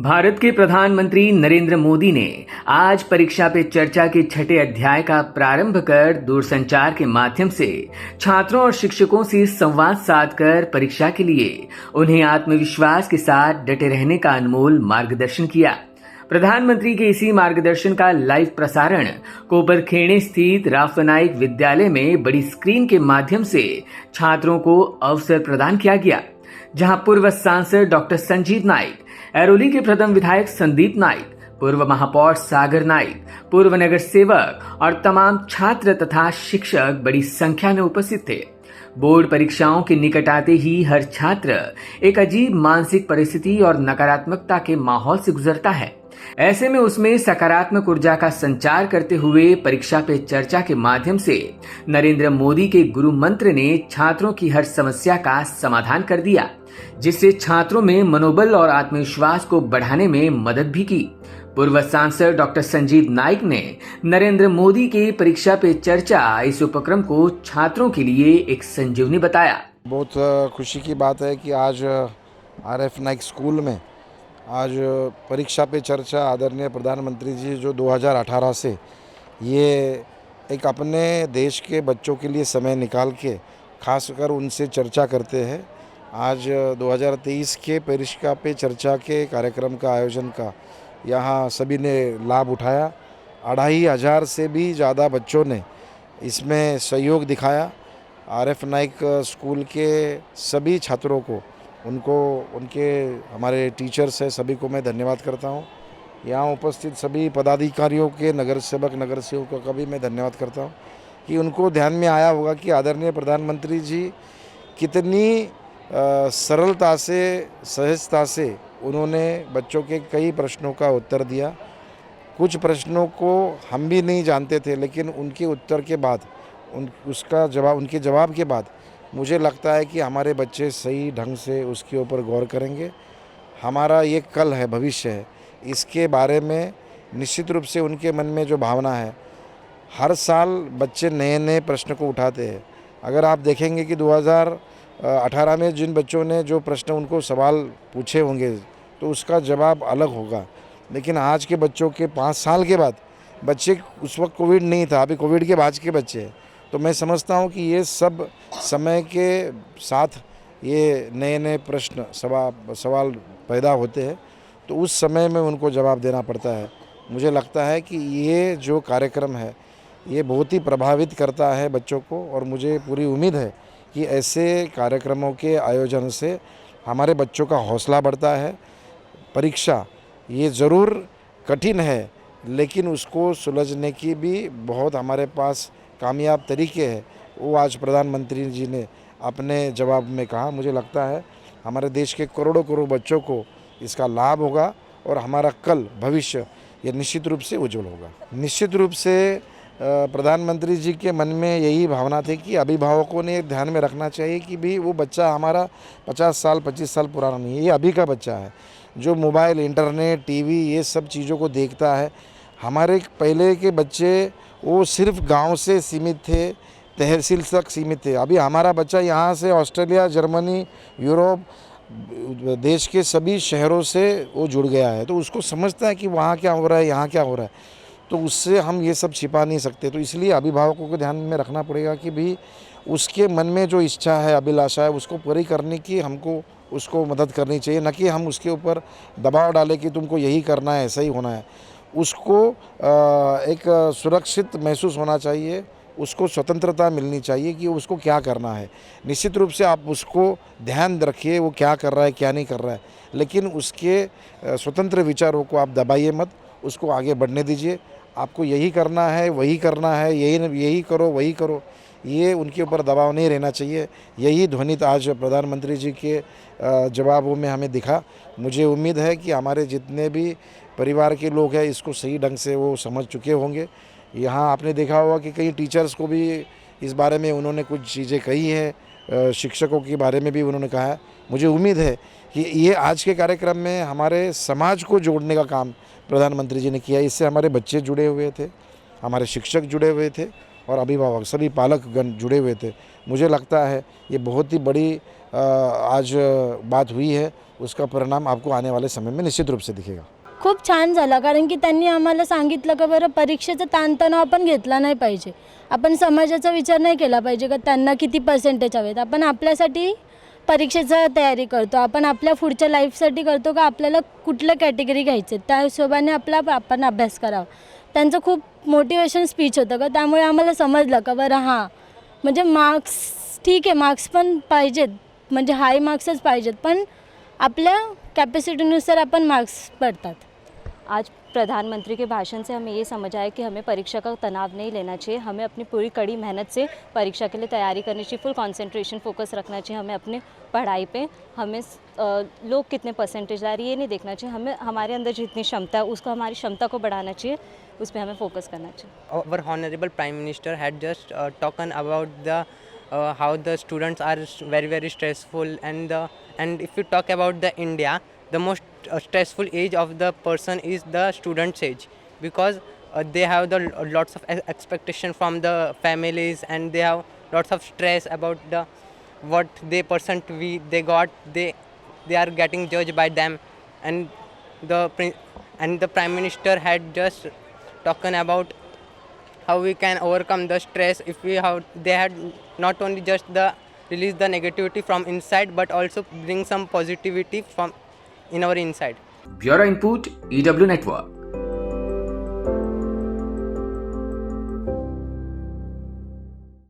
भारत के प्रधानमंत्री नरेंद्र मोदी ने आज परीक्षा पे चर्चा के छठे अध्याय का प्रारंभ कर दूरसंचार के माध्यम से छात्रों और शिक्षकों से संवाद साधकर परीक्षा के लिए उन्हें आत्मविश्वास के साथ डटे रहने का अनमोल मार्गदर्शन किया। प्रधानमंत्री के इसी मार्गदर्शन का लाइव प्रसारण कोपरखेड़े स्थित राफनाइक विद्यालय में बड़ी स्क्रीन के माध्यम से छात्रों को अवसर प्रदान किया गया, जहां पूर्व सांसद डॉक्टर संजीव नाइक, ऐरोली के प्रथम विधायक संदीप नाइक, पूर्व महापौर सागर नाइक, पूर्व नगर सेवक और तमाम छात्र तथा शिक्षक बड़ी संख्या में उपस्थित थे। बोर्ड परीक्षाओं के निकट आते ही हर छात्र एक अजीब मानसिक परिस्थिति और नकारात्मकता के माहौल से गुजरता है। ऐसे में उसमें सकारात्मक ऊर्जा का संचार करते हुए परीक्षा पे चर्चा के माध्यम से नरेंद्र मोदी के गुरु मंत्र ने छात्रों की हर समस्या का समाधान कर दिया, जिससे छात्रों में मनोबल और आत्मविश्वास को बढ़ाने में मदद भी की। पूर्व सांसद डॉक्टर संजीव नाइक ने नरेंद्र मोदी के परीक्षा पे चर्चा इस उपक्रम को छात्रों के लिए एक संजीवनी बताया। बहुत खुशी की बात है कि आज आरएफ नाइक स्कूल में आज परीक्षा पे चर्चा आदरणीय प्रधानमंत्री जी जो 2018 से ये एक अपने देश के बच्चों के लिए समय निकाल के खासकर उनसे चर्चा करते हैं। आज 2023 के परीक्षा पे चर्चा के कार्यक्रम का आयोजन का यहाँ सभी ने लाभ उठाया। 2500 से भी ज़्यादा बच्चों ने इसमें सहयोग दिखाया। आरएफ नाइक स्कूल के सभी छात्रों को, उनके हमारे टीचर्स हैं, सभी को मैं धन्यवाद करता हूँ। यहाँ उपस्थित सभी पदाधिकारियों के, नगर सेवकों का भी मैं धन्यवाद करता हूँ कि उनको ध्यान में आया होगा कि आदरणीय प्रधानमंत्री जी कितनी सरलता से, सहजता से उन्होंने बच्चों के कई प्रश्नों का उत्तर दिया। कुछ प्रश्नों को हम भी नहीं जानते थे, लेकिन उनके उत्तर के बाद, उनके जवाब के बाद मुझे लगता है कि हमारे बच्चे सही ढंग से उसके ऊपर गौर करेंगे। हमारा ये कल है, भविष्य है, इसके बारे में निश्चित रूप से उनके मन में जो भावना है, हर साल बच्चे नए नए प्रश्न को उठाते हैं। अगर आप देखेंगे कि 2018 में जिन बच्चों ने जो प्रश्न उनको सवाल पूछे होंगे तो उसका जवाब अलग होगा, लेकिन आज के बच्चों के 5 साल के बाद, बच्चे उस वक्त कोविड नहीं था, अभी कोविड के बाद के बच्चे हैं, तो मैं समझता हूँ कि ये सब समय के साथ ये नए नए प्रश्न सवाल पैदा होते हैं, तो उस समय में उनको जवाब देना पड़ता है। मुझे लगता है कि ये जो कार्यक्रम है ये बहुत ही प्रभावित करता है बच्चों को, और मुझे पूरी उम्मीद है कि ऐसे कार्यक्रमों के आयोजन से हमारे बच्चों का हौसला बढ़ता है। परीक्षा ये ज़रूर कठिन है, लेकिन उसको सुलझने की भी बहुत हमारे पास कामयाब तरीके हैं। वो आज प्रधानमंत्री जी ने अपने जवाब में कहा। मुझे लगता है हमारे देश के करोड़ों बच्चों को इसका लाभ होगा और हमारा कल भविष्य ये निश्चित रूप से उज्जवल होगा। निश्चित रूप से प्रधानमंत्री जी के मन में यही भावना थी कि अभिभावकों ने ध्यान में रखना चाहिए कि भी वो बच्चा हमारा 50 साल 25 साल पुराना नहीं है, ये अभी का बच्चा है जो मोबाइल, इंटरनेट, टीवी ये सब चीज़ों को देखता है। हमारे पहले के बच्चे वो सिर्फ गांव से सीमित थे, तहसील तक सीमित थे। अभी हमारा बच्चा यहाँ से ऑस्ट्रेलिया, जर्मनी, यूरोप, देश के सभी शहरों से वो जुड़ गया है, तो उसको समझता है कि वहाँ क्या हो रहा है, यहाँ क्या हो रहा है, तो उससे हम ये सब छिपा नहीं सकते। तो इसलिए अभिभावकों को ध्यान में रखना पड़ेगा कि भी उसके मन में जो इच्छा है, अभिलाषा है, उसको पूरी करने की हमको उसको मदद करनी चाहिए, न कि हम उसके ऊपर दबाव डालें कि तुमको यही करना है, ऐसा ही होना है। उसको एक सुरक्षित महसूस होना चाहिए, उसको स्वतंत्रता मिलनी चाहिए कि उसको क्या करना है। निश्चित रूप से आप उसको ध्यान रखिए वो क्या कर रहा है, क्या नहीं कर रहा है, लेकिन उसके स्वतंत्र विचारों को आप दबाइए मत, उसको आगे बढ़ने दीजिए। आपको यही करना है, वही करना है, यही करो, वही करो, ये उनके ऊपर दबाव नहीं रहना चाहिए। यही ध्वनि आज प्रधानमंत्री जी के जवाबों में हमें दिखा। मुझे उम्मीद है कि हमारे जितने भी परिवार के लोग हैं इसको सही ढंग से वो समझ चुके होंगे। यहाँ आपने देखा होगा कि कई टीचर्स को भी इस बारे में उन्होंने कुछ चीज़ें कही हैं, शिक्षकों के बारे में भी उन्होंने कहा है। मुझे उम्मीद है कि ये आज के कार्यक्रम में हमारे समाज को जोड़ने का काम प्रधानमंत्री जी ने किया। इससे हमारे बच्चे जुड़े हुए थे, हमारे शिक्षक जुड़े हुए थे और अभिभावक, सभी पालकगण जुड़े हुए थे। मुझे लगता है ये बहुत ही बड़ी आज बात हुई है उसका परिणाम आपको आने वाले समय में निश्चित रूप से दिखेगा। खूप छान झाला, कारण की त्यांनी आम्हाला सांगितलं का बरं परीक्षेचा ताणतणाव आपण घेतला नाही पाहिजे. आपण समाजाचा विचार नाही केला पाहिजे का त्यांना किती पर्सेंटेज हवेत. आपण आपल्यासाठी परीक्षेचा तयारी करतो, आपण आपल्या पुढच्या लाईफसाठी करतो का आपल्याला कुठलं कॅटेगरी घ्यायचं त्या हिशोबाने आपण अभ्यास करावा. त्यांचं खूप मोटिवेशन स्पीच होतं का, त्यामुळे आम्हाला समजलं का बरं हां म्हणजे मार्क्स ठीक आहे, मार्क्स पण पाहिजेत, म्हणजे हाय मार्क्सच पाहिजेत, पण आपल्या कॅपॅसिटीनुसार अपन मार्क्स पढ़तात. आज प्रधानमंत्री के भाषण से हमें ये समझ आया कि हमें परीक्षा का तनाव नहीं लेना चाहिए, हमें अपनी पूरी कड़ी मेहनत से परीक्षा के लिए तैयारी करनी चाहिए, फुल कंसंट्रेशन फोकस रखना चाहिए हमें अपने पढ़ाई पे. हमें लोग कितने परसेंटेज ला रहे हैं ये नहीं देखना चाहिए, हमें हमारे अंदर जितनी क्षमता है उसको हमारी क्षमता को बढ़ाना चाहिए, उस पर हमें फोकस करना चाहिए. Our Honorable Prime Minister had just talked about the how the students are very stressful, and if you talk about the India, the most stressful age of the person is the student's age, because they have the lots of expectation from the families, and they have lots of stress about the what they got, they are getting judged by them, and the Prime Minister had just talking about how we can overcome the stress. If we have, they had not only just the release the negativity from inside, but also bring some positivity from in our inside. Bureau input EW network.